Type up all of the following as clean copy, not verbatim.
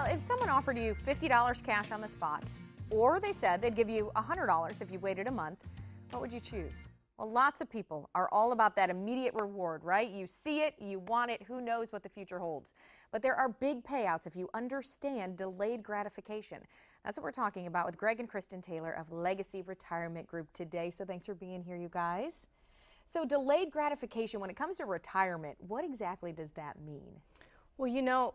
If someone offered you $50 cash on the spot, or they said they'd give you $100 if you waited a month, what would you choose? Well, lots of people are all about that immediate reward, right? You see it, you want it, who knows what the future holds. But there are big payouts if you understand delayed gratification. That's what we're talking about with Greg and Kristen Taylor of Legacy Retirement Group today. So thanks for being here, you guys. So delayed gratification, when it comes to retirement, what exactly does that mean? Well, you know,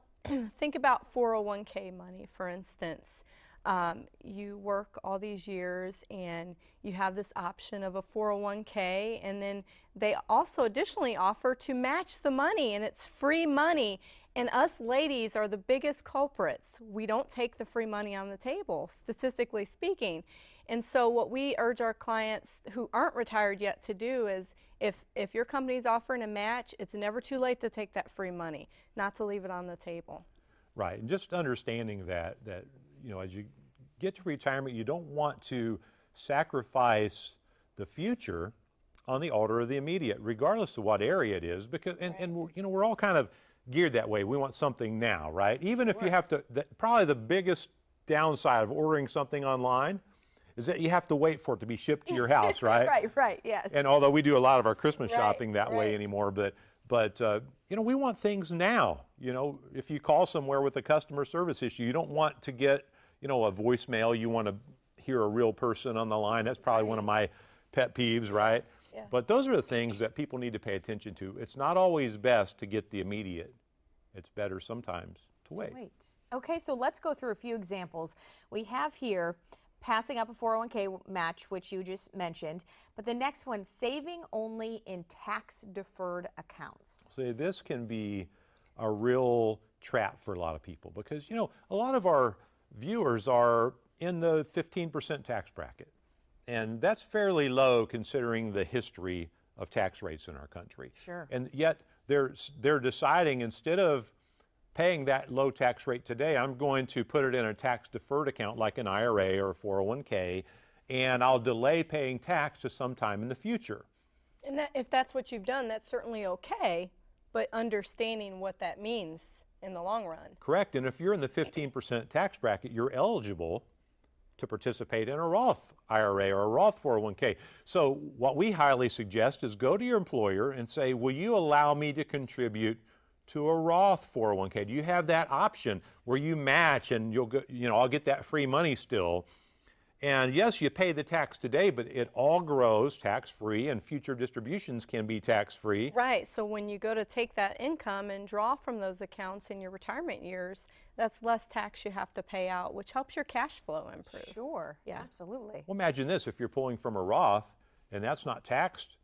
think about 401k money, for instance. You work all these years and you have this option of a 401k, and then they also additionally offer to match the money, and it's free money. And us ladies are the biggest culprits. We don't take the free money on the table, statistically speaking. And so what we urge our clients who aren't retired yet to do is, if your company's offering a match, it's never too late to take that free money, not to leave it on the table. Right, and just understanding that you know, as you get to retirement, you don't want to sacrifice the future on the altar of the immediate, regardless of what area it is, because and you know, we're all kind of geared that way. We want something now, right? Even if you have to, probably the biggest downside of ordering something online is that you have to wait for it to be shipped to your house, right? Right, yes. And although we do a lot of our Christmas shopping that way anymore, but you know, we want things now. You know, if you call somewhere with a customer service issue, you don't want to get, you know, a voicemail. You want to hear a real person on the line. That's probably one of my pet peeves, right? Yeah. But those are the things that people need to pay attention to. It's not always best to get the immediate. It's better sometimes to wait. Okay, so let's go through a few examples. We have here passing up a 401k match, which you just mentioned, but the next one, saving only in tax-deferred accounts. See, this can be a real trap for a lot of people because, you know, a lot of our viewers are in the 15% tax bracket, and that's fairly low considering the history of tax rates in our country. Sure. And yet they're deciding, instead of paying that low tax rate today, I'm going to put it in a tax deferred account like an IRA or a 401k, and I'll delay paying tax to sometime in the future. And that, if that's what you've done, that's certainly okay, but understanding what that means in the long run. Correct, and if you're in the 15% tax bracket, you're eligible to participate in a Roth IRA or a Roth 401k. So what we highly suggest is go to your employer and say, will you allow me to contribute to a Roth 401k? Do you have that option where you match and you'll go, you know, I'll get that free money still? And yes, you pay the tax today, but it all grows tax-free, and future distributions can be tax-free. Right, so when you go to take that income and draw from those accounts in your retirement years, that's less tax you have to pay out, which helps your cash flow improve. Sure, yeah, absolutely. Well, imagine this, if you're pulling from a Roth and that's not taxed,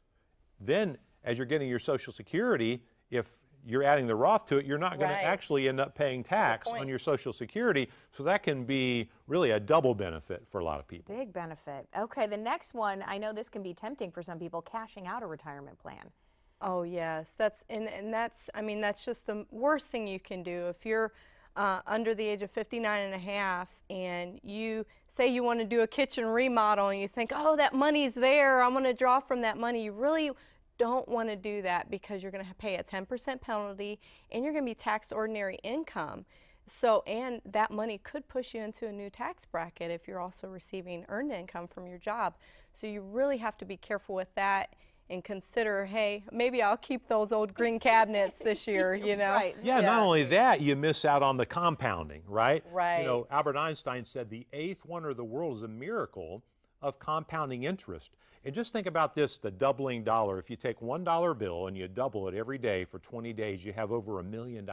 then as you're getting your Social Security, if you're adding the Roth to it, you're not going to actually end up paying tax on your Social Security. So that can be really a double benefit for a lot of people. Big benefit. Okay, the next one, I know this can be tempting for some people, cashing out a retirement plan. Oh yes, that's I mean, that's just the worst thing you can do. If you're under the age of 59 and a half and you say you want to do a kitchen remodel and you think, oh, that money's there, I'm going to draw from that money, you really don't want to do that because you're going to pay a 10% penalty and you're going to be taxed ordinary income. So, and that money could push you into a new tax bracket if you're also receiving earned income from your job. So you really have to be careful with that and consider, hey, maybe I'll keep those old green cabinets this year, you know? Yeah, not only that, you miss out on the compounding, right? Right. You know, Albert Einstein said the eighth wonder of the world is a miracle of compounding interest. And just think about this, the doubling dollar. If you take $1 bill and you double it every day for 20 days, you have over $1 million.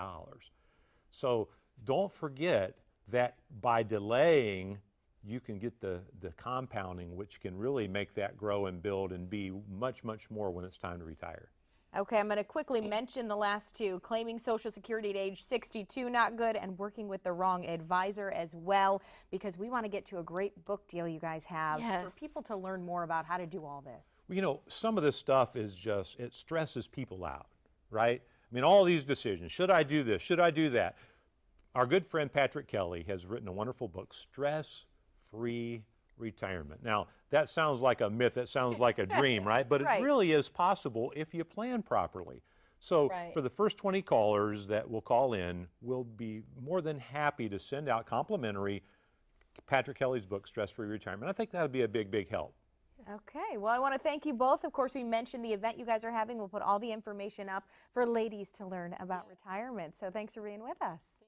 So don't forget that by delaying, you can get the compounding, which can really make that grow and build and be much, much more when it's time to retire. Okay, I'm going to quickly mention the last two. Claiming Social Security at age 62, not good, and working with the wrong advisor as well, because we want to get to a great book deal you guys have for people to learn more about how to do all this. Well, you know, some of this stuff is just, it stresses people out, right? I mean, all these decisions, should I do this, should I do that? Our good friend Patrick Kelly has written a wonderful book, Stress-Free Retirement. Now, that sounds like a myth, that sounds like a dream, right? But it really is possible if you plan properly. So Right. for the first 20 callers that will call in, we'll be more than happy to send out complimentary Patrick Kelly's book, Stress-Free Retirement. I think that would be a big, big help. Okay, well, I want to thank you both. Of course, we mentioned the event you guys are having. We'll put all the information up for ladies to learn about retirement. So thanks for being with us.